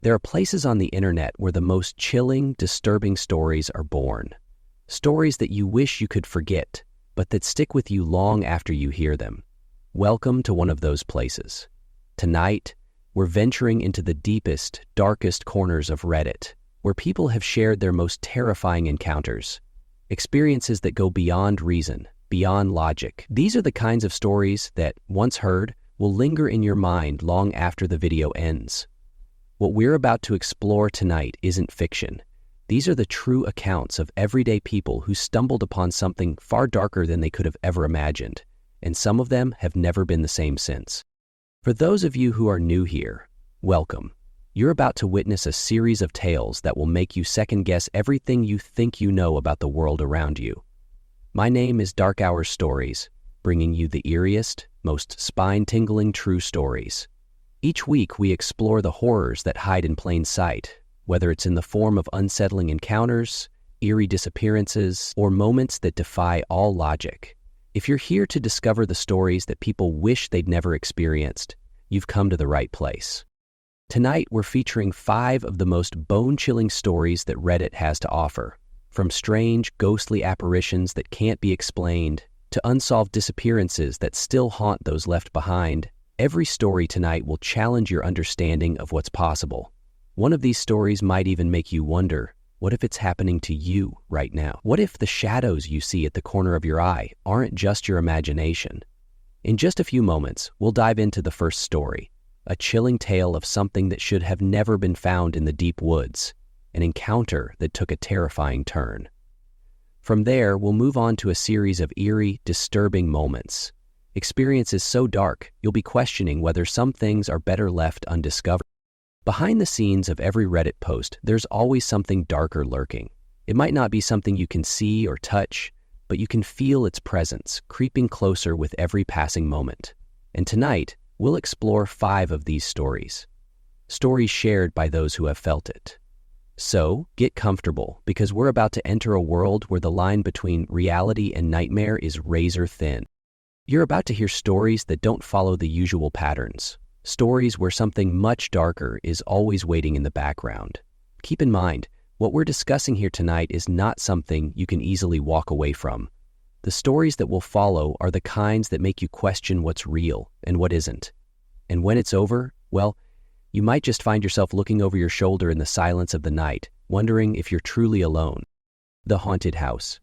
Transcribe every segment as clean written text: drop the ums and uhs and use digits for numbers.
There are places on the internet where the most chilling, disturbing stories are born. Stories that you wish you could forget, but that stick with you long after you hear them. Welcome to one of those places. Tonight, we're venturing into the deepest, darkest corners of Reddit, where people have shared their most terrifying encounters, experiences that go beyond reason, beyond logic. These are the kinds of stories that, once heard, will linger in your mind long after the video ends. What we're about to explore tonight isn't fiction. These are the true accounts of everyday people who stumbled upon something far darker than they could have ever imagined, and some of them have never been the same since. For those of you who are new here, welcome. You're about to witness a series of tales that will make you second-guess everything you think you know about the world around you. My name is Dark Hours Stories, bringing you the eeriest, most spine-tingling true stories. Each week we explore the horrors that hide in plain sight, whether it's in the form of unsettling encounters, eerie disappearances, or moments that defy all logic. If you're here to discover the stories that people wish they'd never experienced, you've come to the right place. Tonight we're featuring 5 of the most bone-chilling stories that Reddit has to offer, from strange, ghostly apparitions that can't be explained to unsolved disappearances that still haunt those left behind. Every story tonight will challenge your understanding of what's possible. One of these stories might even make you wonder, what if it's happening to you right now? What if the shadows you see at the corner of your eye aren't just your imagination? In just a few moments, we'll dive into the first story, a chilling tale of something that should have never been found in the deep woods, an encounter that took a terrifying turn. From there, we'll move on to a series of eerie, disturbing moments, experiences so dark you'll be questioning whether some things are better left undiscovered. Behind the scenes of every Reddit post, there's always something darker lurking. It might not be something you can see or touch, but you can feel its presence creeping closer with every passing moment. And tonight, we'll explore 5 of these stories shared by those who have felt it. So, get comfortable, because we're about to enter a world where the line between reality and nightmare is razor thin. You're about to hear stories that don't follow the usual patterns. Stories where something much darker is always waiting in the background. Keep in mind, what we're discussing here tonight is not something you can easily walk away from. The stories that will follow are the kinds that make you question what's real and what isn't. And when it's over, well, you might just find yourself looking over your shoulder in the silence of the night, wondering if you're truly alone. The haunted house.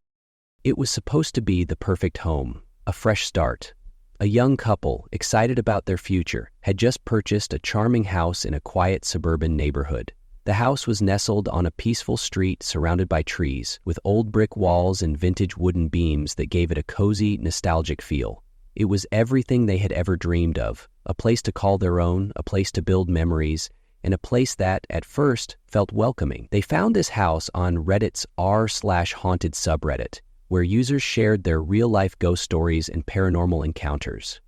It was supposed to be the perfect home, a fresh start. A young couple, excited about their future, had just purchased a charming house in a quiet suburban neighborhood. The house was nestled on a peaceful street surrounded by trees, with old brick walls and vintage wooden beams that gave it a cozy, nostalgic feel. It was everything they had ever dreamed of, a place to call their own, a place to build memories, and a place that, at first, felt welcoming. They found this house on Reddit's r/haunted subreddit, where users shared their real-life ghost stories and paranormal encounters.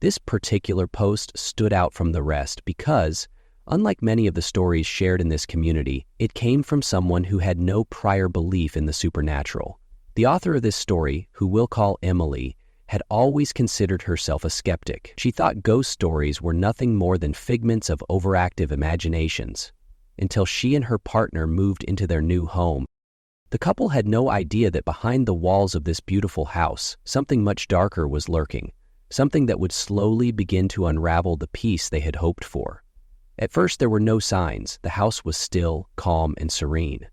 This particular post stood out from the rest because, unlike many of the stories shared in this community, it came from someone who had no prior belief in the supernatural. The author of this story, who we'll call Emily, had always considered herself a skeptic. She thought ghost stories were nothing more than figments of overactive imaginations, until she and her partner moved into their new home. The couple had no idea that behind the walls of this beautiful house, something much darker was lurking, something that would slowly begin to unravel the peace they had hoped for. At first, there were no signs. The house was still, calm, and serene.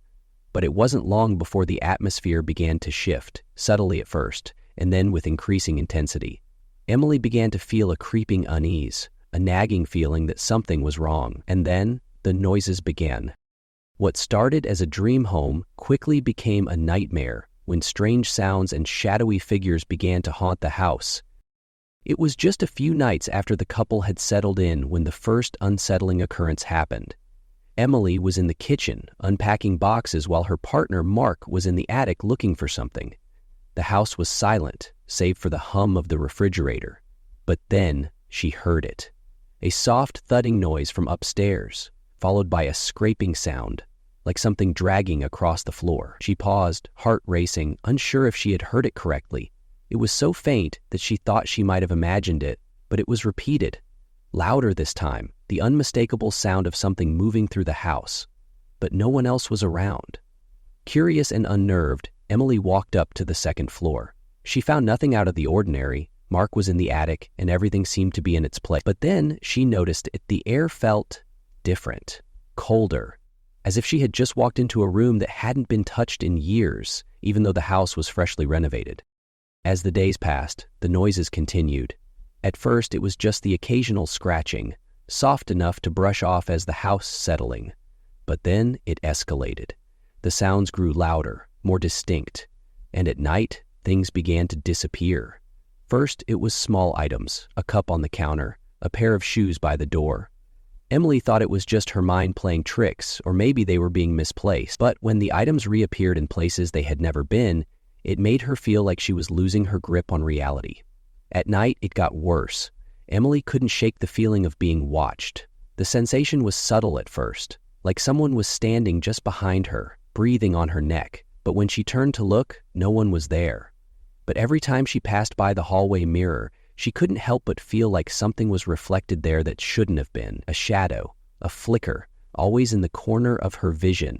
But it wasn't long before the atmosphere began to shift, subtly at first, and then with increasing intensity. Emily began to feel a creeping unease, a nagging feeling that something was wrong, and then the noises began. What started as a dream home quickly became a nightmare when strange sounds and shadowy figures began to haunt the house. It was just a few nights after the couple had settled in when the first unsettling occurrence happened. Emily was in the kitchen, unpacking boxes, while her partner, Mark, was in the attic looking for something. The house was silent, save for the hum of the refrigerator. But then she heard it. A soft thudding noise from upstairs, followed by a scraping sound, like something dragging across the floor. She paused, heart racing, unsure if she had heard it correctly. It was so faint that she thought she might have imagined it, but it was repeated, louder this time, the unmistakable sound of something moving through the house, but no one else was around. Curious and unnerved, Emily walked up to the second floor. She found nothing out of the ordinary. Mark was in the attic, and everything seemed to be in its place. But then she noticed the air felt different, colder, as if she had just walked into a room that hadn't been touched in years, even though the house was freshly renovated. As the days passed, the noises continued. At first, it was just the occasional scratching, soft enough to brush off as the house settling. But then it escalated. The sounds grew louder, more distinct, and at night, things began to disappear. First, it was small items, a cup on the counter, a pair of shoes by the door. Emily thought it was just her mind playing tricks, or maybe they were being misplaced. But when the items reappeared in places they had never been, it made her feel like she was losing her grip on reality. At night, it got worse. Emily couldn't shake the feeling of being watched. The sensation was subtle at first, like someone was standing just behind her, breathing on her neck. But when she turned to look, no one was there. But every time she passed by the hallway mirror, she couldn't help but feel like something was reflected there that shouldn't have been. A shadow, a flicker, always in the corner of her vision.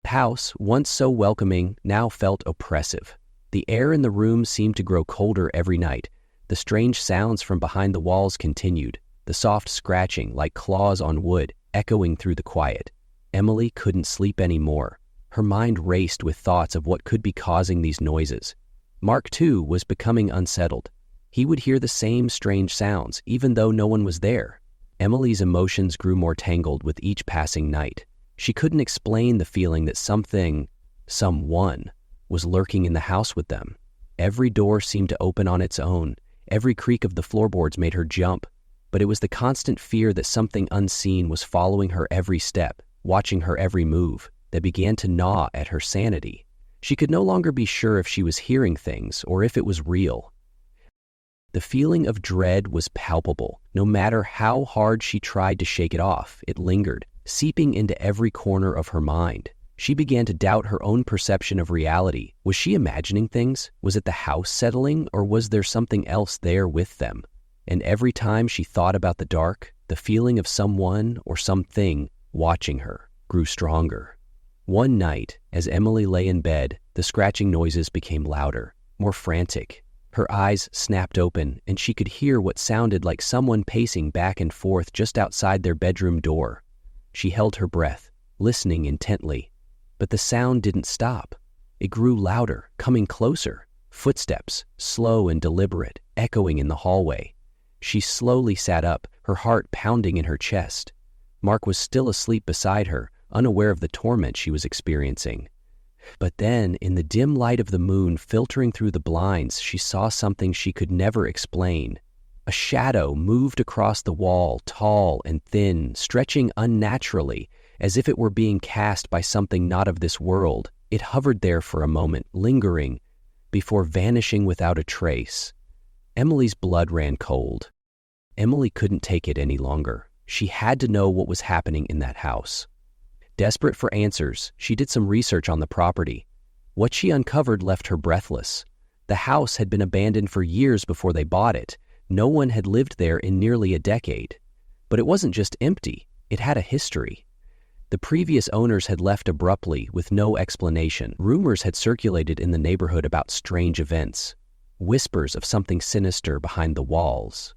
The house, once so welcoming, now felt oppressive. The air in the room seemed to grow colder every night. The strange sounds from behind the walls continued, the soft scratching like claws on wood, echoing through the quiet. Emily couldn't sleep anymore. Her mind raced with thoughts of what could be causing these noises. Mark, too, was becoming unsettled. He would hear the same strange sounds, even though no one was there. Emily's emotions grew more tangled with each passing night. She couldn't explain the feeling that someone, was lurking in the house with them. Every door seemed to open on its own. Every creak of the floorboards made her jump. But it was the constant fear that something unseen was following her every step, watching her every move, that began to gnaw at her sanity. She could no longer be sure if she was hearing things or if it was real. The feeling of dread was palpable. No matter how hard she tried to shake it off, it lingered, seeping into every corner of her mind. She began to doubt her own perception of reality. Was she imagining things? Was it the house settling, or was there something else there with them? And every time she thought about the dark, the feeling of someone or something watching her grew stronger. One night, as Emily lay in bed, the scratching noises became louder, more frantic. Her eyes snapped open, and she could hear what sounded like someone pacing back and forth just outside their bedroom door. She held her breath, listening intently. But the sound didn't stop. It grew louder, coming closer. Footsteps, slow and deliberate, echoing in the hallway. She slowly sat up, her heart pounding in her chest. Mark was still asleep beside her, unaware of the torment she was experiencing. But then, in the dim light of the moon filtering through the blinds, she saw something she could never explain. A shadow moved across the wall, tall and thin, stretching unnaturally, as if it were being cast by something not of this world. It hovered there for a moment, lingering, before vanishing without a trace. Emily's blood ran cold. Emily couldn't take it any longer. She had to know what was happening in that house. Desperate for answers, she did some research on the property. What she uncovered left her breathless. The house had been abandoned for years before they bought it. No one had lived there in nearly a decade. But it wasn't just empty. It had a history. The previous owners had left abruptly with no explanation. Rumors had circulated in the neighborhood about strange events, whispers of something sinister behind the walls.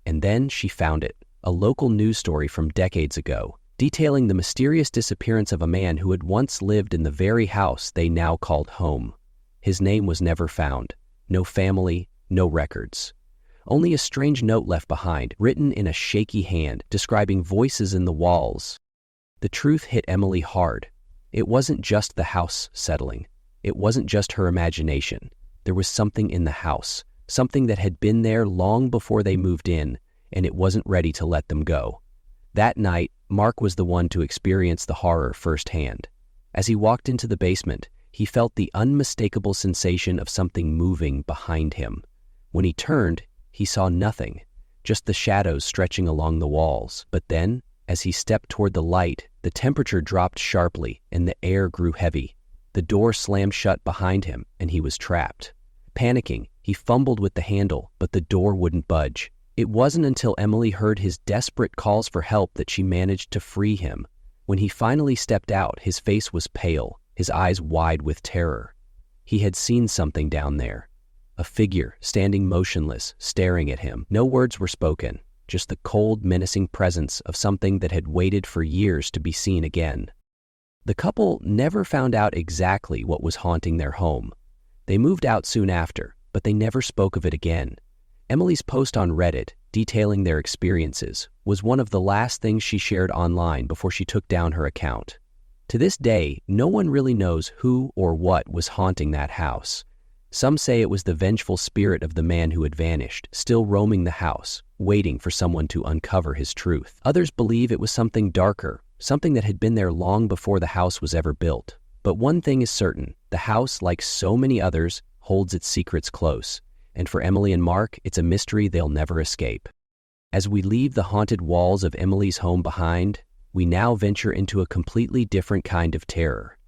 And then she found it, a local news story from decades ago, detailing the mysterious disappearance of a man who had once lived in the very house they now called home. His name was never found. No family, no records. Only a strange note left behind, written in a shaky hand, describing voices in the walls. The truth hit Emily hard. It wasn't just the house settling. It wasn't just her imagination. There was something in the house, something that had been there long before they moved in, and it wasn't ready to let them go. That night, Mark was the one to experience the horror firsthand. As he walked into the basement, he felt the unmistakable sensation of something moving behind him. When he turned, he saw nothing, just the shadows stretching along the walls. But then, as he stepped toward the light, the temperature dropped sharply and the air grew heavy. The door slammed shut behind him, and he was trapped. Panicking, he fumbled with the handle, but the door wouldn't budge. It wasn't until Emily heard his desperate calls for help that she managed to free him. When he finally stepped out, his face was pale, his eyes wide with terror. He had seen something down there. A figure standing motionless, staring at him. No words were spoken, just the cold, menacing presence of something that had waited for years to be seen again. The couple never found out exactly what was haunting their home. They moved out soon after, but they never spoke of it again. Emily's post on Reddit, detailing their experiences, was one of the last things she shared online before she took down her account. To this day, no one really knows who or what was haunting that house. Some say it was the vengeful spirit of the man who had vanished, still roaming the house, waiting for someone to uncover his truth. Others believe it was something darker, something that had been there long before the house was ever built. But one thing is certain, the house, like so many others, holds its secrets close. And for Emily and Mark, it's a mystery they'll never escape. As we leave the haunted walls of Emily's home behind, we now venture into a completely different kind of terror.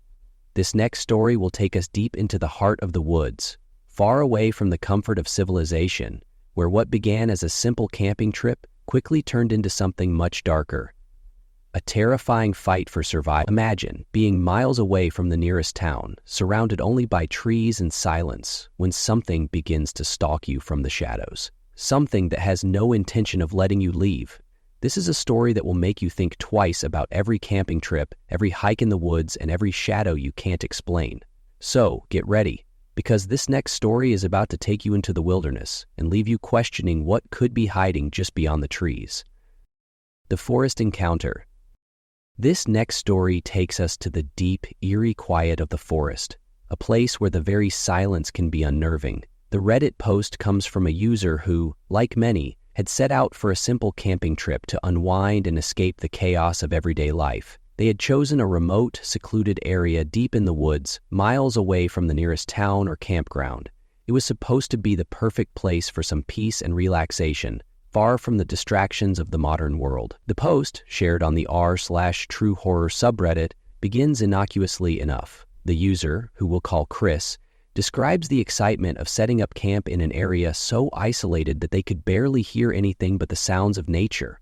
This next story will take us deep into the heart of the woods, far away from the comfort of civilization, where what began as a simple camping trip quickly turned into something much darker. A terrifying fight for survival. Imagine being miles away from the nearest town, surrounded only by trees and silence, when something begins to stalk you from the shadows. Something that has no intention of letting you leave. This is a story that will make you think twice about every camping trip, every hike in the woods, and every shadow you can't explain. So, get ready, because this next story is about to take you into the wilderness and leave you questioning what could be hiding just beyond the trees. The Forest Encounter. This next story takes us to the deep, eerie quiet of the forest, a place where the very silence can be unnerving. The Reddit post comes from a user who, like many, had set out for a simple camping trip to unwind and escape the chaos of everyday life. They had chosen a remote, secluded area deep in the woods, miles away from the nearest town or campground. It was supposed to be the perfect place for some peace and relaxation, far from the distractions of the modern world. The post, shared on the r/True Horror subreddit, begins innocuously enough. The user, who we'll call Chris, describes the excitement of setting up camp in an area so isolated that they could barely hear anything but the sounds of nature.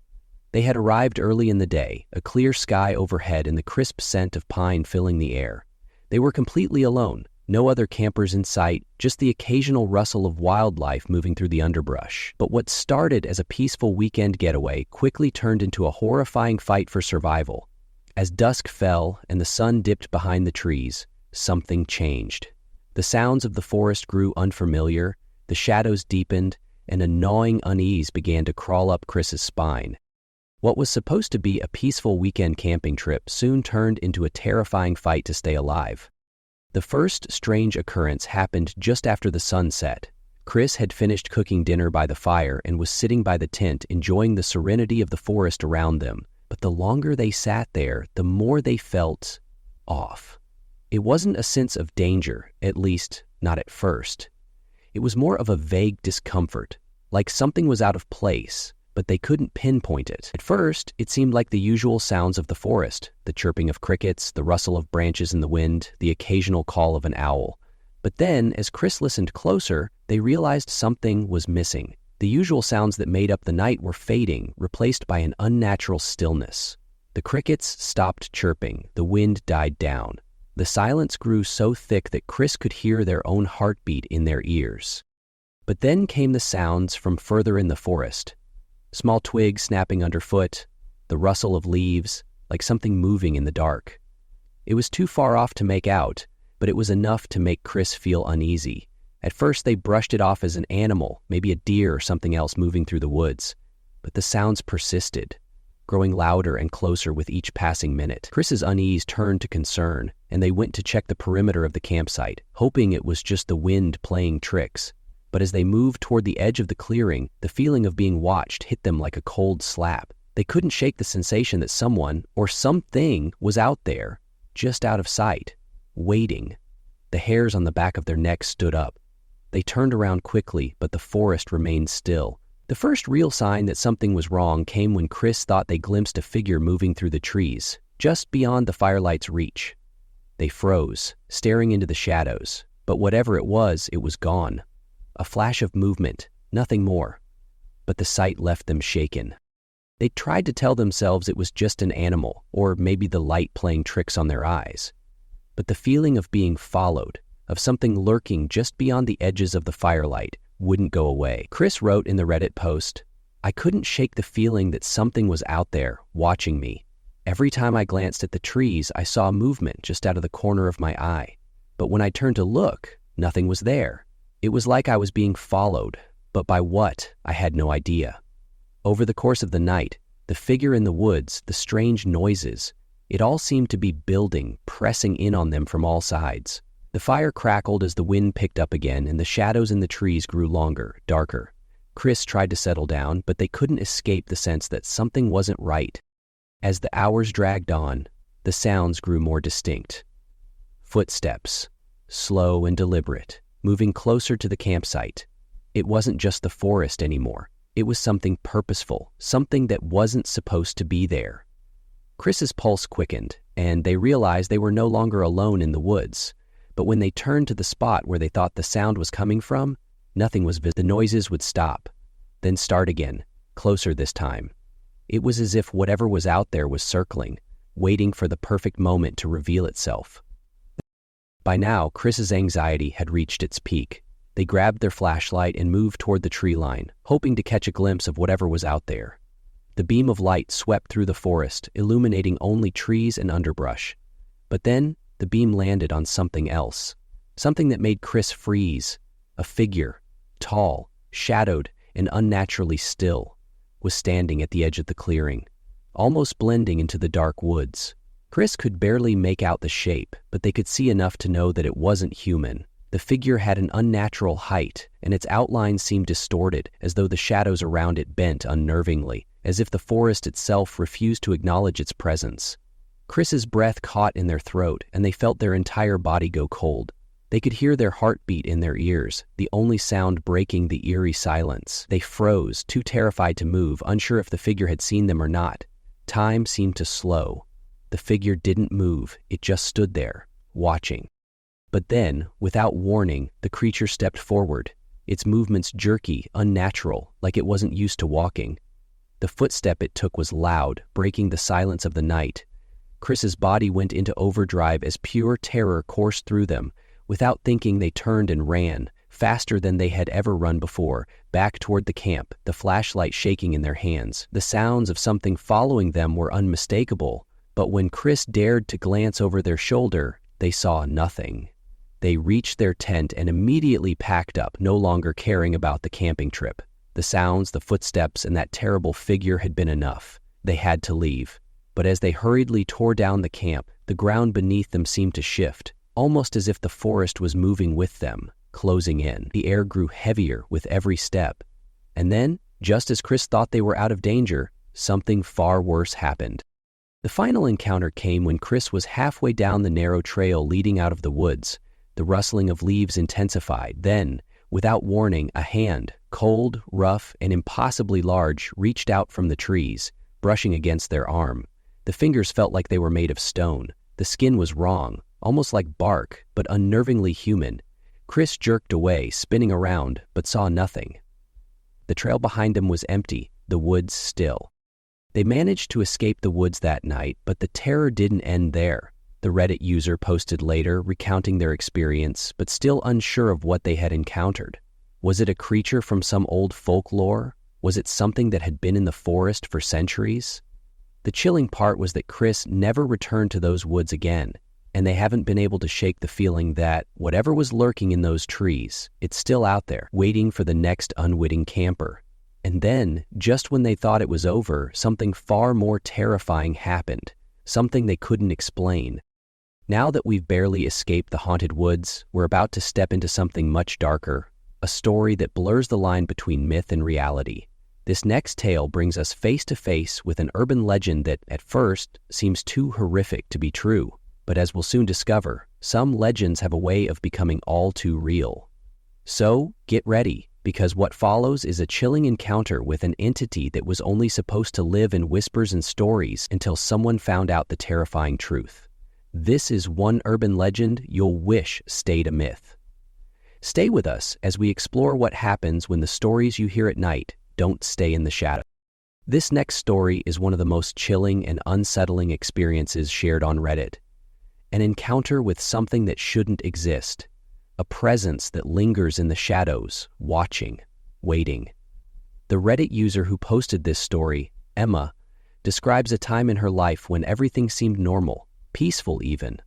They had arrived early in the day, a clear sky overhead and the crisp scent of pine filling the air. They were completely alone. No other campers in sight, just the occasional rustle of wildlife moving through the underbrush. But what started as a peaceful weekend getaway quickly turned into a horrifying fight for survival. As dusk fell and the sun dipped behind the trees, something changed. The sounds of the forest grew unfamiliar, the shadows deepened, and a gnawing unease began to crawl up Chris's spine. What was supposed to be a peaceful weekend camping trip soon turned into a terrifying fight to stay alive. The first strange occurrence happened just after the sun set. Chris had finished cooking dinner by the fire and was sitting by the tent enjoying the serenity of the forest around them. But the longer they sat there, the more they felt off. It wasn't a sense of danger, at least not at first. It was more of a vague discomfort, like something was out of place, but they couldn't pinpoint it. At first, it seemed like the usual sounds of the forest, the chirping of crickets, the rustle of branches in the wind, the occasional call of an owl. But then, as Chris listened closer, they realized something was missing. The usual sounds that made up the night were fading, replaced by an unnatural stillness. The crickets stopped chirping, the wind died down. The silence grew so thick that Chris could hear their own heartbeat in their ears. But then came the sounds from further in the forest. Small twigs snapping underfoot, the rustle of leaves, like something moving in the dark. It was too far off to make out, but it was enough to make Chris feel uneasy. At first they brushed it off as an animal, maybe a deer or something else moving through the woods. But the sounds persisted, growing louder and closer with each passing minute. Chris's unease turned to concern, and they went to check the perimeter of the campsite, hoping it was just the wind playing tricks. But as they moved toward the edge of the clearing, the feeling of being watched hit them like a cold slap. They couldn't shake the sensation that someone or something was out there, just out of sight, waiting. The hairs on the back of their necks stood up. They turned around quickly, but the forest remained still. The first real sign that something was wrong came when Chris thought they glimpsed a figure moving through the trees, just beyond the firelight's reach. They froze, staring into the shadows, but whatever it was gone. A flash of movement, nothing more. but the sight left them shaken. They tried to tell themselves it was just an animal, or maybe the light playing tricks on their eyes. But the feeling of being followed, of something lurking just beyond the edges of the firelight, wouldn't go away. Chris wrote in the Reddit post, "I couldn't shake the feeling that something was out there, watching me. Every time I glanced at the trees, I saw movement just out of the corner of my eye. But when I turned to look, nothing was there. It was like I was being followed, but by what, I had no idea." Over the course of the night, the figure in the woods, the strange noises, it all seemed to be building, pressing in on them from all sides. The fire crackled as the wind picked up again, and the shadows in the trees grew longer, darker. Chris tried to settle down, but they couldn't escape the sense that something wasn't right. As the hours dragged on, the sounds grew more distinct. Footsteps, slow and deliberate, moving closer to the campsite. It wasn't just the forest anymore. It was something purposeful, something that wasn't supposed to be there. Chris's pulse quickened, and they realized they were no longer alone in the woods. But when they turned to the spot where they thought the sound was coming from, nothing was visible. The noises would stop, then start again, closer this time. It was as if whatever was out there was circling, waiting for the perfect moment to reveal itself. By now, Chris's anxiety had reached its peak. They grabbed their flashlight and moved toward the tree line, hoping to catch a glimpse of whatever was out there. The beam of light swept through the forest, illuminating only trees and underbrush. But then, the beam landed on something else, something that made Chris freeze. A figure, tall, shadowed, and unnaturally still, was standing at the edge of the clearing, almost blending into the dark woods. Chris could barely make out the shape, but they could see enough to know that it wasn't human. The figure had an unnatural height, and its outline seemed distorted, as though the shadows around it bent unnervingly, as if the forest itself refused to acknowledge its presence. Chris's breath caught in their throat, and they felt their entire body go cold. They could hear their heartbeat in their ears, the only sound breaking the eerie silence. They froze, too terrified to move, unsure if the figure had seen them or not. Time seemed to slow. The figure didn't move, it just stood there, watching. But then, without warning, the creature stepped forward, its movements jerky, unnatural, like it wasn't used to walking. The footstep it took was loud, breaking the silence of the night. Chris's body went into overdrive as pure terror coursed through them. Without thinking, they turned and ran, faster than they had ever run before, back toward the camp, the flashlight shaking in their hands. The sounds of something following them were unmistakable, but when Chris dared to glance over their shoulder, they saw nothing. They reached their tent and immediately packed up, no longer caring about the camping trip. The sounds, the footsteps, and that terrible figure had been enough. They had to leave. But as they hurriedly tore down the camp, the ground beneath them seemed to shift, almost as if the forest was moving with them, closing in. The air grew heavier with every step. And then, just as Chris thought they were out of danger, something far worse happened. The final encounter came when Chris was halfway down the narrow trail leading out of the woods. The rustling of leaves intensified. Then, without warning, a hand, cold, rough, and impossibly large, reached out from the trees, brushing against their arm. The fingers felt like they were made of stone. The skin was wrong, almost like bark, but unnervingly human. Chris jerked away, spinning around, but saw nothing. The trail behind them was empty, the woods still. They managed to escape the woods that night, but the terror didn't end there. The Reddit user posted later, recounting their experience, but still unsure of what they had encountered. Was it a creature from some old folklore? Was it something that had been in the forest for centuries? The chilling part was that Chris never returned to those woods again, and they haven't been able to shake the feeling that whatever was lurking in those trees, it's still out there, waiting for the next unwitting camper. And then, just when they thought it was over, something far more terrifying happened, something they couldn't explain. Now that we've barely escaped the haunted woods, we're about to step into something much darker, a story that blurs the line between myth and reality. This next tale brings us face to face with an urban legend that, at first, seems too horrific to be true. But as we'll soon discover, some legends have a way of becoming all too real. So, get ready, because what follows is a chilling encounter with an entity that was only supposed to live in whispers and stories until someone found out the terrifying truth. This is one urban legend you'll wish stayed a myth. Stay with us as we explore what happens when the stories you hear at night don't stay in the shadow. This next story is one of the most chilling and unsettling experiences shared on Reddit. An encounter with something that shouldn't exist. A presence that lingers in the shadows, watching, waiting. The Reddit user who posted this story, Emma, describes a time in her life when everything seemed normal, peaceful even.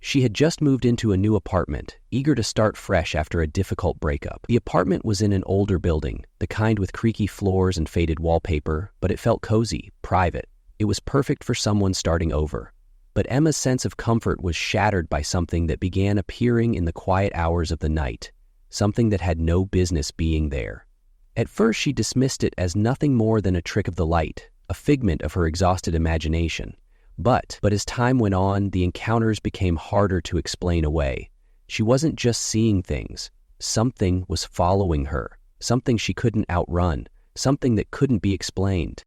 She had just moved into a new apartment, eager to start fresh after a difficult breakup. The apartment was in an older building, the kind with creaky floors and faded wallpaper, but it felt cozy, private. It was perfect for someone starting over. But Emma's sense of comfort was shattered by something that began appearing in the quiet hours of the night, something that had no business being there. At first, she dismissed it as nothing more than a trick of the light, a figment of her exhausted imagination. But as time went on, the encounters became harder to explain away. She wasn't just seeing things. Something was following her, something she couldn't outrun, something that couldn't be explained.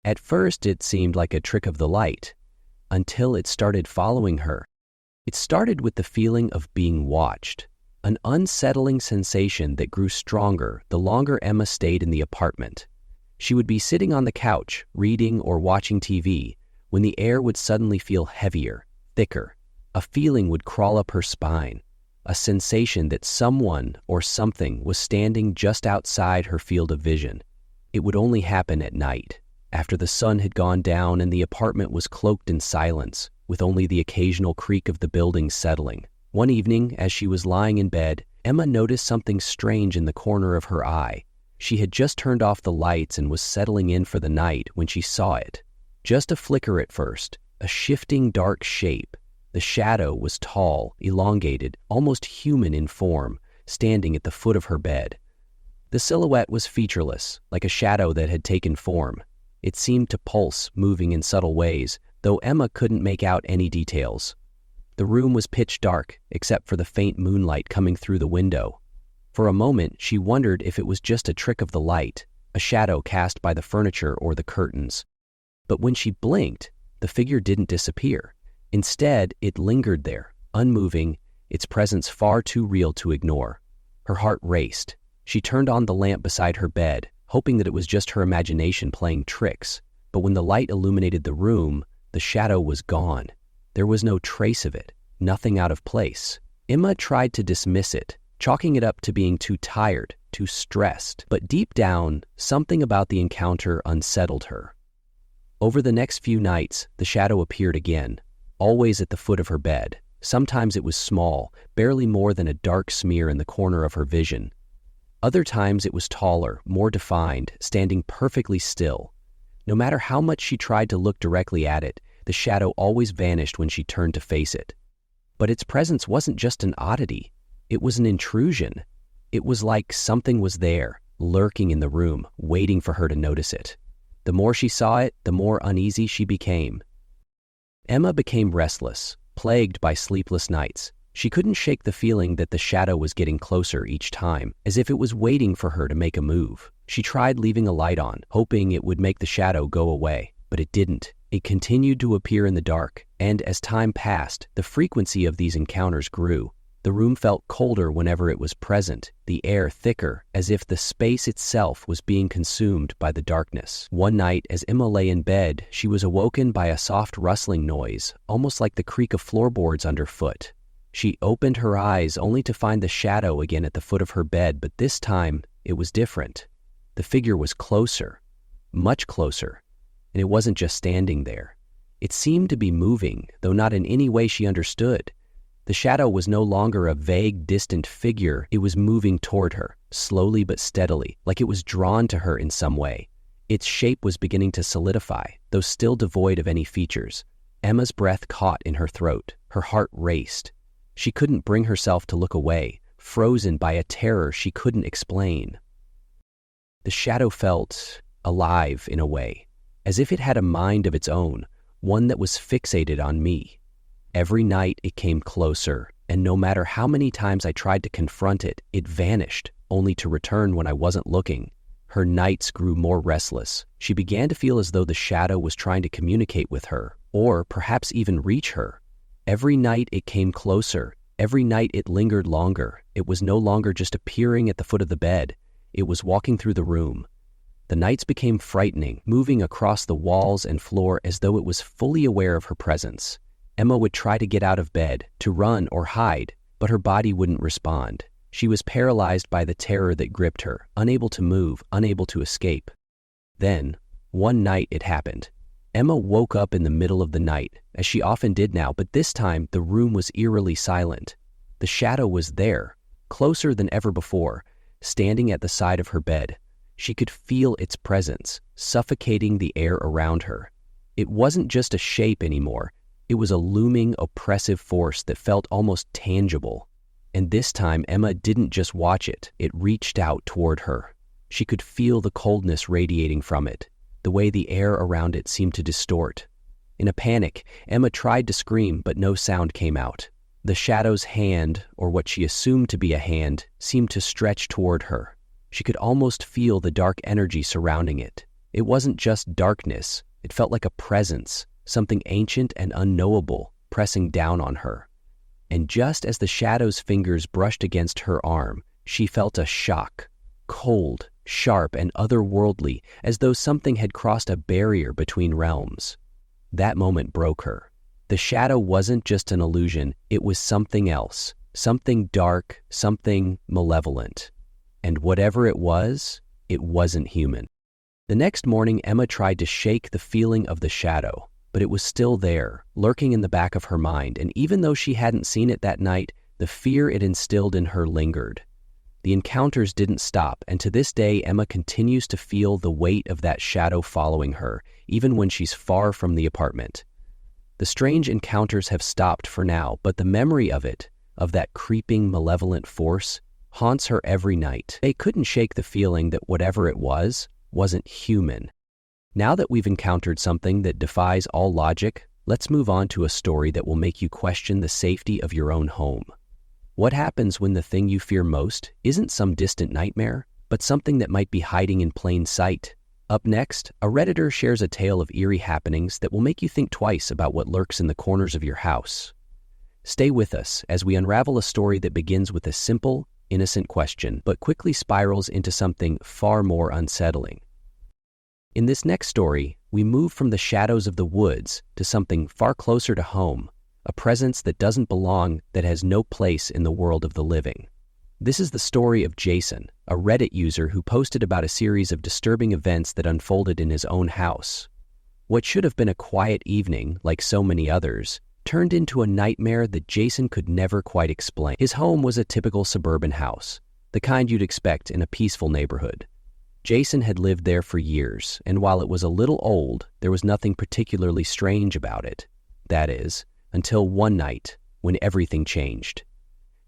At first, it seemed like a trick of the light, until it started following her. It started with the feeling of being watched, an unsettling sensation that grew stronger the longer Emma stayed in the apartment. She would be sitting on the couch, reading or watching TV, when the air would suddenly feel heavier, thicker. A feeling would crawl up her spine, a sensation that someone or something was standing just outside her field of vision. It would only happen at night, after the sun had gone down and the apartment was cloaked in silence, with only the occasional creak of the building settling. One evening, as she was lying in bed, Emma noticed something strange in the corner of her eye. She had just turned off the lights and was settling in for the night when she saw it. Just a flicker at first, a shifting dark shape. The shadow was tall, elongated, almost human in form, standing at the foot of her bed. The silhouette was featureless, like a shadow that had taken form. It seemed to pulse, moving in subtle ways, though Emma couldn't make out any details. The room was pitch dark, except for the faint moonlight coming through the window. For a moment, she wondered if it was just a trick of the light, a shadow cast by the furniture or the curtains. But when she blinked, the figure didn't disappear. Instead, it lingered there, unmoving, its presence far too real to ignore. Her heart raced. She turned on the lamp beside her bed, hoping that it was just her imagination playing tricks. But when the light illuminated the room, the shadow was gone. There was no trace of it, nothing out of place. Emma tried to dismiss it, chalking it up to being too tired, too stressed. But deep down, something about the encounter unsettled her. Over the next few nights, the shadow appeared again, always at the foot of her bed. Sometimes it was small, barely more than a dark smear in the corner of her vision. Other times it was taller, more defined, standing perfectly still. No matter how much she tried to look directly at it, the shadow always vanished when she turned to face it. But its presence wasn't just an oddity. It was an intrusion. It was like something was there, lurking in the room, waiting for her to notice it. The more she saw it, the more uneasy she became. Emma became restless, plagued by sleepless nights. She couldn't shake the feeling that the shadow was getting closer each time, as if it was waiting for her to make a move. She tried leaving a light on, hoping it would make the shadow go away, but it didn't. It continued to appear in the dark, and as time passed, the frequency of these encounters grew. The room felt colder whenever it was present, the air thicker, as if the space itself was being consumed by the darkness. One night, as Emma lay in bed, she was awoken by a soft rustling noise, almost like the creak of floorboards underfoot. She opened her eyes only to find the shadow again at the foot of her bed, but this time, it was different. The figure was closer, much closer, and it wasn't just standing there. It seemed to be moving, though not in any way she understood. The shadow was no longer a vague, distant figure. It was moving toward her, slowly but steadily, like it was drawn to her in some way. Its shape was beginning to solidify, though still devoid of any features. Emma's breath caught in her throat. Her heart raced. She couldn't bring herself to look away, frozen by a terror she couldn't explain. The shadow felt alive in a way, as if it had a mind of its own, one that was fixated on me. Every night it came closer, and no matter how many times I tried to confront it, it vanished, only to return when I wasn't looking. Her nights grew more restless. She began to feel as though the shadow was trying to communicate with her, or perhaps even reach her. Every night it came closer. Every night it lingered longer. It was no longer just appearing at the foot of the bed. It was walking through the room. The nights became frightening, moving across the walls and floor as though it was fully aware of her presence. Emma would try to get out of bed, to run or hide, but her body wouldn't respond. She was paralyzed by the terror that gripped her, unable to move, unable to escape. Then, one night it happened. Emma woke up in the middle of the night, as she often did now, but this time the room was eerily silent. The shadow was there, closer than ever before, standing at the side of her bed. She could feel its presence, suffocating the air around her. It wasn't just a shape anymore. It was a looming, oppressive force that felt almost tangible. And this time, Emma didn't just watch it. It reached out toward her. She could feel the coldness radiating from it, the way the air around it seemed to distort. In a panic, Emma tried to scream, but no sound came out. The shadow's hand, or what she assumed to be a hand, seemed to stretch toward her. She could almost feel the dark energy surrounding it. It wasn't just darkness. It felt like a presence, something ancient and unknowable, pressing down on her. And just as the shadow's fingers brushed against her arm, she felt a shock, cold, sharp, and otherworldly, as though something had crossed a barrier between realms. That moment broke her. The shadow wasn't just an illusion, it was something else, something dark, something malevolent. And whatever it wasn't human. The next morning, Emma tried to shake the feeling of the shadow, but it was still there, lurking in the back of her mind, and even though she hadn't seen it that night, the fear it instilled in her lingered. The encounters didn't stop, and to this day, Emma continues to feel the weight of that shadow following her, even when she's far from the apartment. The strange encounters have stopped for now, but the memory of it, of that creeping, malevolent force, haunts her every night. They couldn't shake the feeling that whatever it wasn't human. Now that we've encountered something that defies all logic, let's move on to a story that will make you question the safety of your own home. What happens when the thing you fear most isn't some distant nightmare, but something that might be hiding in plain sight? Up next, a Redditor shares a tale of eerie happenings that will make you think twice about what lurks in the corners of your house. Stay with us as we unravel a story that begins with a simple, innocent question, but quickly spirals into something far more unsettling. In this next story, we move from the shadows of the woods to something far closer to home, a presence that doesn't belong, that has no place in the world of the living. This is the story of Jason, a Reddit user who posted about a series of disturbing events that unfolded in his own house. What should have been a quiet evening, like so many others, turned into a nightmare that Jason could never quite explain. His home was a typical suburban house, the kind you'd expect in a peaceful neighborhood. Jason had lived there for years, and while it was a little old, there was nothing particularly strange about it. That is, until one night, when everything changed.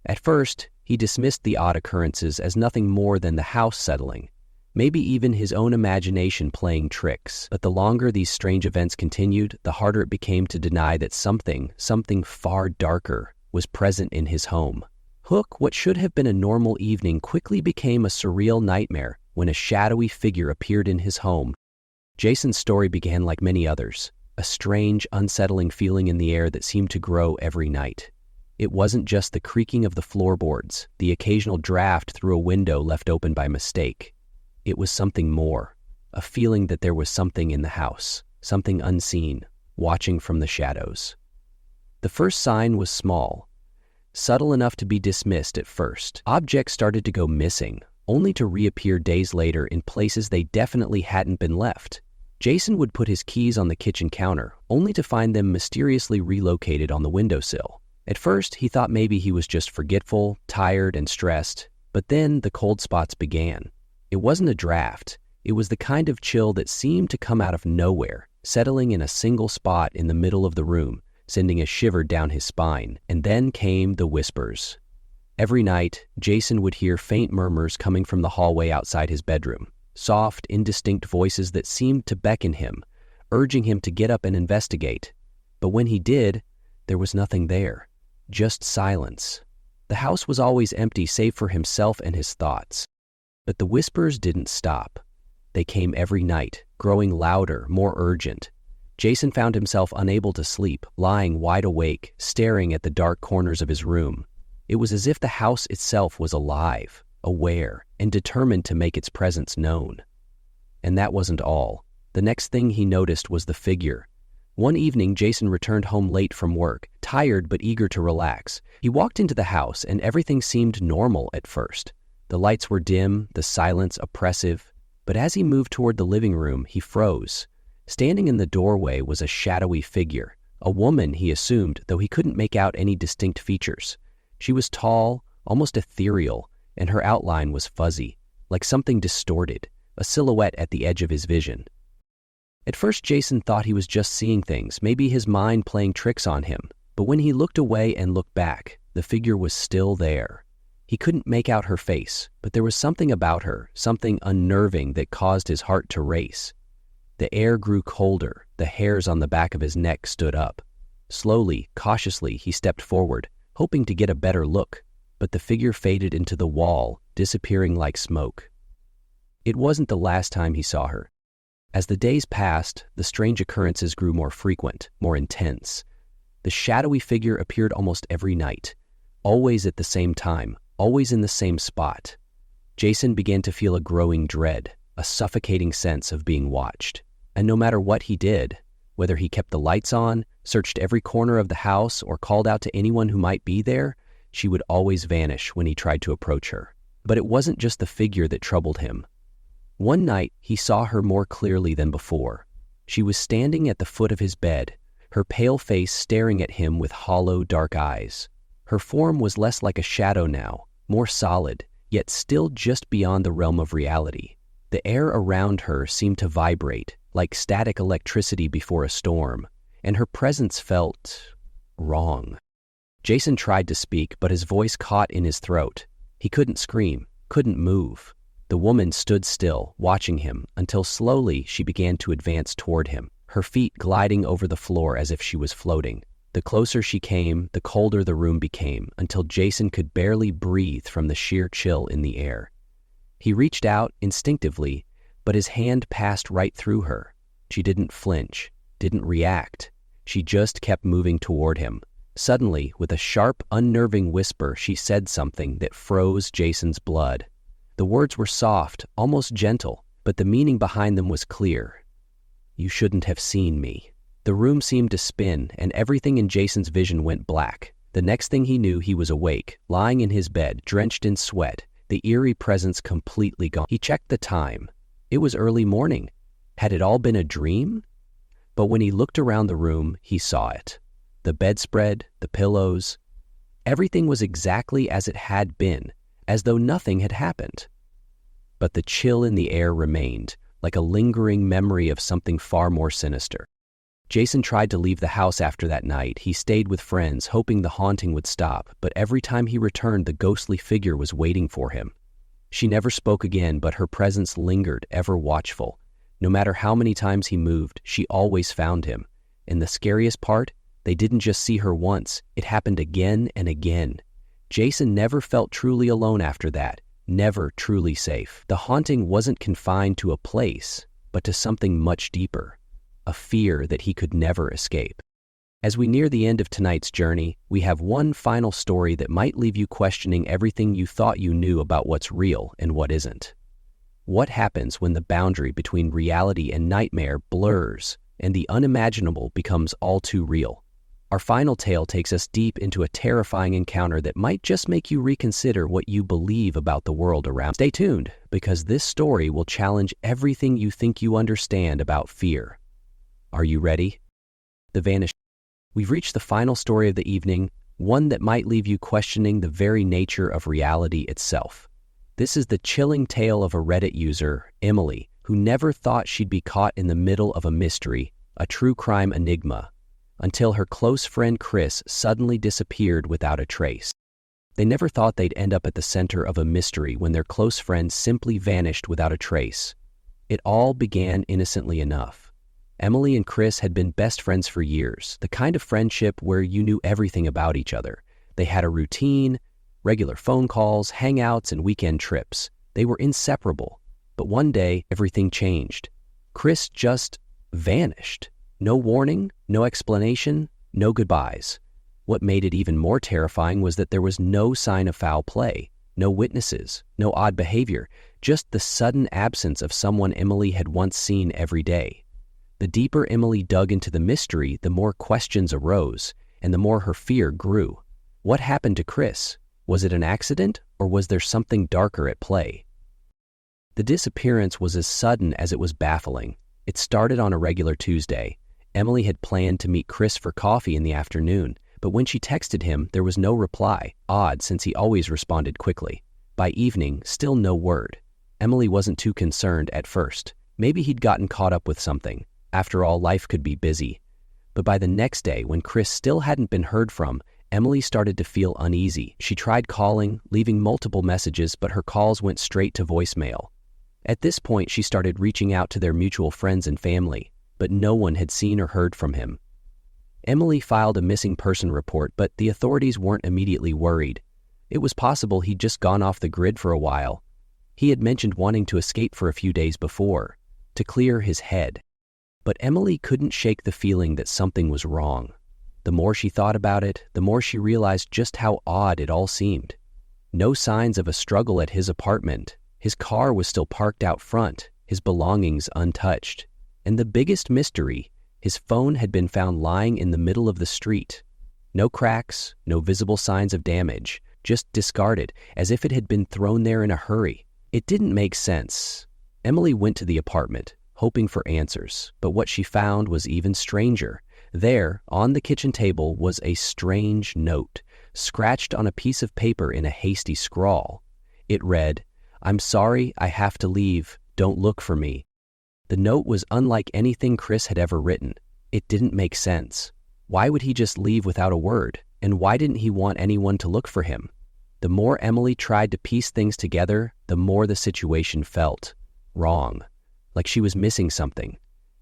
At first, he dismissed the odd occurrences as nothing more than the house settling, maybe even his own imagination playing tricks. But the longer these strange events continued, the harder it became to deny that something far darker, was present in his home. What should have been a normal evening quickly became a surreal nightmare when a shadowy figure appeared in his home. Jason's story began like many others, a strange, unsettling feeling in the air that seemed to grow every night. It wasn't just the creaking of the floorboards, the occasional draft through a window left open by mistake. It was something more, a feeling that there was something in the house, something unseen, watching from the shadows. The first sign was small, subtle enough to be dismissed at first. Objects started to go missing, only to reappear days later in places they definitely hadn't been left. Jason would put his keys on the kitchen counter, only to find them mysteriously relocated on the windowsill. At first, he thought maybe he was just forgetful, tired, and stressed, but then the cold spots began. It wasn't a draft. It was the kind of chill that seemed to come out of nowhere, settling in a single spot in the middle of the room, sending a shiver down his spine. And then came the whispers. Every night, Jason would hear faint murmurs coming from the hallway outside his bedroom, soft, indistinct voices that seemed to beckon him, urging him to get up and investigate. But when he did, there was nothing there, just silence. The house was always empty save for himself and his thoughts. But the whispers didn't stop. They came every night, growing louder, more urgent. Jason found himself unable to sleep, lying wide awake, staring at the dark corners of his room. It was as if the house itself was alive, aware, and determined to make its presence known. And that wasn't all. The next thing he noticed was the figure. One evening, Jason returned home late from work, tired but eager to relax. He walked into the house and everything seemed normal at first. The lights were dim, the silence oppressive. But as he moved toward the living room, he froze. Standing in the doorway was a shadowy figure. A woman, he assumed, though he couldn't make out any distinct features. She was tall, almost ethereal, and her outline was fuzzy, like something distorted, a silhouette at the edge of his vision. At first, Jason thought he was just seeing things, maybe his mind playing tricks on him. But when he looked away and looked back, the figure was still there. He couldn't make out her face, but there was something about her, something unnerving that caused his heart to race. The air grew colder, the hairs on the back of his neck stood up. Slowly, cautiously, he stepped forward, hoping to get a better look, but the figure faded into the wall, disappearing like smoke. It wasn't the last time he saw her. As the days passed, the strange occurrences grew more frequent, more intense. The shadowy figure appeared almost every night, always at the same time, always in the same spot. Jason began to feel a growing dread, a suffocating sense of being watched. And no matter what he did, whether he kept the lights on, searched every corner of the house, or called out to anyone who might be there, she would always vanish when he tried to approach her. But it wasn't just the figure that troubled him. One night, he saw her more clearly than before. She was standing at the foot of his bed, her pale face staring at him with hollow, dark eyes. Her form was less like a shadow now, more solid, yet still just beyond the realm of reality. The air around her seemed to vibrate, like static electricity before a storm, and her presence felt wrong. Jason tried to speak, but his voice caught in his throat. He couldn't scream, couldn't move. The woman stood still, watching him, until slowly she began to advance toward him, her feet gliding over the floor as if she was floating. The closer she came, the colder the room became, until Jason could barely breathe from the sheer chill in the air. He reached out instinctively, but his hand passed right through her. She didn't flinch, didn't react. She just kept moving toward him. Suddenly, with a sharp, unnerving whisper, she said something that froze Jason's blood. The words were soft, almost gentle, but the meaning behind them was clear. "You shouldn't have seen me." The room seemed to spin, and everything in Jason's vision went black. The next thing he knew, he was awake, lying in his bed, drenched in sweat, the eerie presence completely gone. He checked the time. It was early morning. Had it all been a dream? But when he looked around the room, he saw it. The bedspread, the pillows, everything was exactly as it had been, as though nothing had happened. But the chill in the air remained, like a lingering memory of something far more sinister. Jason tried to leave the house after that night. He stayed with friends, hoping the haunting would stop, but every time he returned, the ghostly figure was waiting for him. She never spoke again, but her presence lingered, ever watchful. No matter how many times he moved, she always found him. And the scariest part, they didn't just see her once, it happened again and again. Jason never felt truly alone after that, never truly safe. The haunting wasn't confined to a place, but to something much deeper, a fear that he could never escape. As we near the end of tonight's journey, we have one final story that might leave you questioning everything you thought you knew about what's real and what isn't. What happens when the boundary between reality and nightmare blurs and the unimaginable becomes all too real? Our final tale takes us deep into a terrifying encounter that might just make you reconsider what you believe about the world around. Stay tuned, because this story will challenge everything you think you understand about fear. Are you ready? The Vanished. We've reached the final story of the evening, one that might leave you questioning the very nature of reality itself. This is the chilling tale of a Reddit user, Emily, who never thought she'd be caught in the middle of a mystery, a true crime enigma, until her close friend Chris suddenly disappeared without a trace. They never thought they'd end up at the center of a mystery when their close friend simply vanished without a trace. It all began innocently enough. Emily and Chris had been best friends for years, the kind of friendship where you knew everything about each other. They had a routine, regular phone calls, hangouts, and weekend trips. They were inseparable. But one day, everything changed. Chris just vanished. No warning, no explanation, no goodbyes. What made it even more terrifying was that there was no sign of foul play, no witnesses, no odd behavior, just the sudden absence of someone Emily had once seen every day. The deeper Emily dug into the mystery, the more questions arose, and the more her fear grew. What happened to Chris? Was it an accident, or was there something darker at play? The disappearance was as sudden as it was baffling. It started on a regular Tuesday. Emily had planned to meet Chris for coffee in the afternoon, but when she texted him, there was no reply, odd since he always responded quickly. By evening, still no word. Emily wasn't too concerned at first. Maybe he'd gotten caught up with something. After all, life could be busy. But by the next day, when Chris still hadn't been heard from, Emily started to feel uneasy. She tried calling, leaving multiple messages, but her calls went straight to voicemail. At this point, she started reaching out to their mutual friends and family, but no one had seen or heard from him. Emily filed a missing person report, but the authorities weren't immediately worried. It was possible he'd just gone off the grid for a while. He had mentioned wanting to escape for a few days before, to clear his head. But Emily couldn't shake the feeling that something was wrong. The more she thought about it, the more she realized just how odd it all seemed. No signs of a struggle at his apartment. His car was still parked out front, his belongings untouched. And the biggest mystery, his phone had been found lying in the middle of the street. No cracks, no visible signs of damage, just discarded, as if it had been thrown there in a hurry. It didn't make sense. Emily went to the apartment, hoping for answers, but what she found was even stranger. There, on the kitchen table, was a strange note, scratched on a piece of paper in a hasty scrawl. It read, "I'm sorry, I have to leave. Don't look for me." The note was unlike anything Chris had ever written. It didn't make sense. Why would he just leave without a word? And why didn't he want anyone to look for him? The more Emily tried to piece things together, the more the situation felt wrong, like she was missing something.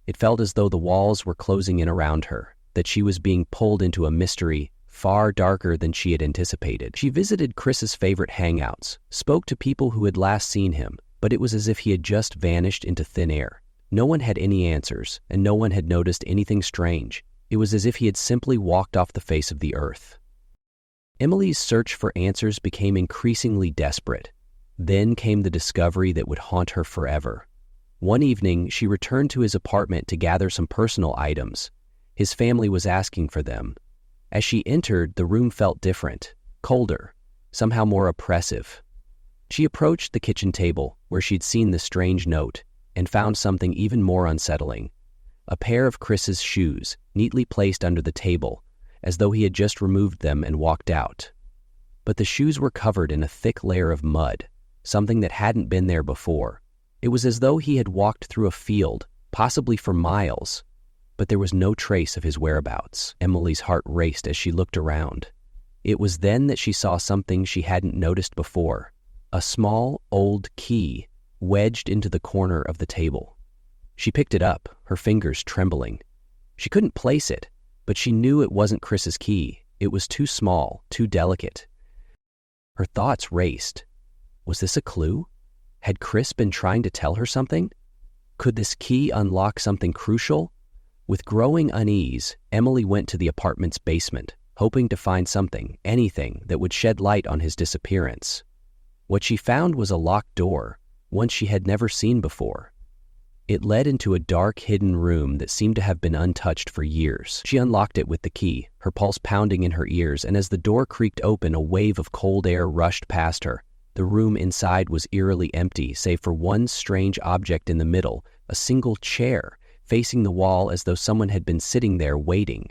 It felt as though the walls were closing in around her, that she was being pulled into a mystery far darker than she had anticipated. She visited Chris's favorite hangouts, spoke to people who had last seen him, but it was as if he had just vanished into thin air. No one had any answers, and no one had noticed anything strange. It was as if he had simply walked off the face of the earth. Emily's search for answers became increasingly desperate. Then came the discovery that would haunt her forever. One evening, she returned to his apartment to gather some personal items. His family was asking for them. As she entered, the room felt different, colder, somehow more oppressive. She approached the kitchen table, where she'd seen the strange note, and found something even more unsettling. A pair of Chris's shoes, neatly placed under the table, as though he had just removed them and walked out. But the shoes were covered in a thick layer of mud, something that hadn't been there before. It was as though he had walked through a field, possibly for miles, but there was no trace of his whereabouts. Emily's heart raced as she looked around. It was then that she saw something she hadn't noticed before, a small, old key wedged into the corner of the table. She picked it up, her fingers trembling. She couldn't place it, but she knew it wasn't Chris's key. It was too small, too delicate. Her thoughts raced. Was this a clue? Had Chris been trying to tell her something? Could this key unlock something crucial? With growing unease, Emily went to the apartment's basement, hoping to find something, anything, that would shed light on his disappearance. What she found was a locked door, one she had never seen before. It led into a dark, hidden room that seemed to have been untouched for years. She unlocked it with the key, her pulse pounding in her ears, and as the door creaked open, a wave of cold air rushed past her. The room inside was eerily empty, save for one strange object in the middle, a single chair, facing the wall as though someone had been sitting there waiting.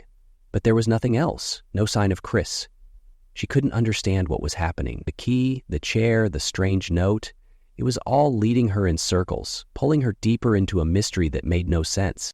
But there was nothing else, no sign of Chris. She couldn't understand what was happening. The key, the chair, the strange note, it was all leading her in circles, pulling her deeper into a mystery that made no sense.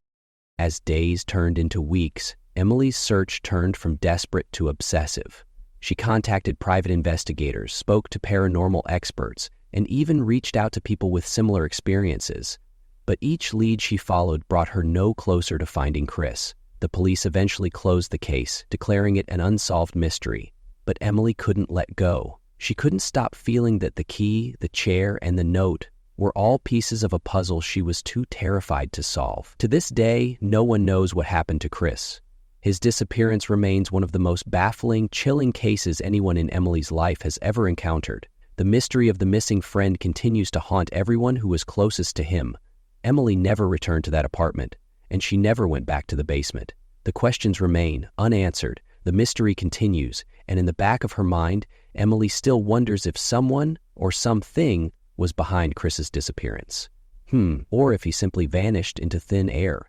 As days turned into weeks, Emily's search turned from desperate to obsessive. She contacted private investigators, spoke to paranormal experts, and even reached out to people with similar experiences. But each lead she followed brought her no closer to finding Chris. The police eventually closed the case, declaring it an unsolved mystery. But Emily couldn't let go. She couldn't stop feeling that the key, the chair, and the note were all pieces of a puzzle she was too terrified to solve. To this day, no one knows what happened to Chris. His disappearance remains one of the most baffling, chilling cases anyone in Emily's life has ever encountered. The mystery of the missing friend continues to haunt everyone who was closest to him. Emily never returned to that apartment, and she never went back to the basement. The questions remain unanswered, the mystery continues, and in the back of her mind, Emily still wonders if someone or something was behind Chris's disappearance. Or if he simply vanished into thin air.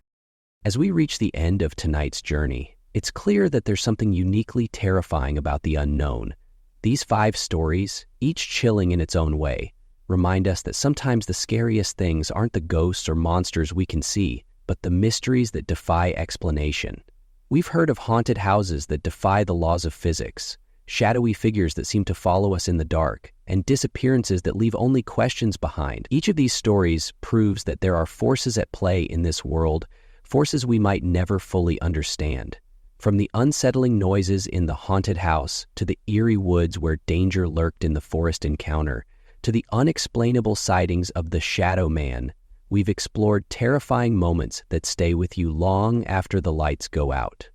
As we reach the end of tonight's journey, it's clear that there's something uniquely terrifying about the unknown. These 5 stories, each chilling in its own way, remind us that sometimes the scariest things aren't the ghosts or monsters we can see, but the mysteries that defy explanation. We've heard of haunted houses that defy the laws of physics, shadowy figures that seem to follow us in the dark, and disappearances that leave only questions behind. Each of these stories proves that there are forces at play in this world, forces we might never fully understand. From the unsettling noises in the haunted house, to the eerie woods where danger lurked in the forest encounter, to the unexplainable sightings of the Shadow Man, we've explored terrifying moments that stay with you long after the lights go out.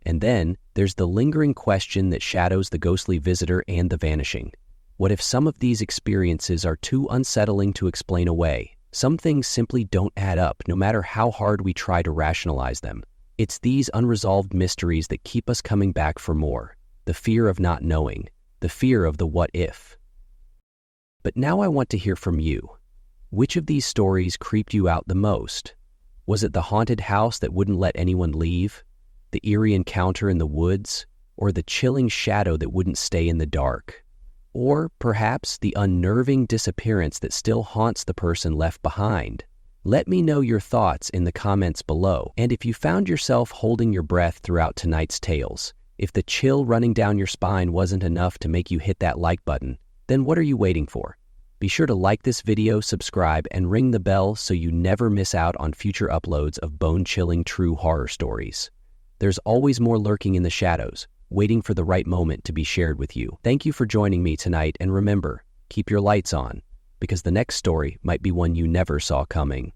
And then, there's the lingering question that shadows the ghostly visitor and the vanishing. What if some of these experiences are too unsettling to explain away? Some things simply don't add up, no matter how hard we try to rationalize them. It's these unresolved mysteries that keep us coming back for more. The fear of not knowing, the fear of the what if. But now I want to hear from you. Which of these stories creeped you out the most? Was it the haunted house that wouldn't let anyone leave? The eerie encounter in the woods? Or the chilling shadow that wouldn't stay in the dark? Or perhaps the unnerving disappearance that still haunts the person left behind? Let me know your thoughts in the comments below. And if you found yourself holding your breath throughout tonight's tales, if the chill running down your spine wasn't enough to make you hit that like button, then what are you waiting for? Be sure to like this video, subscribe, and ring the bell so you never miss out on future uploads of bone-chilling true horror stories. There's always more lurking in the shadows, waiting for the right moment to be shared with you. Thank you for joining me tonight, and remember, keep your lights on, because the next story might be one you never saw coming.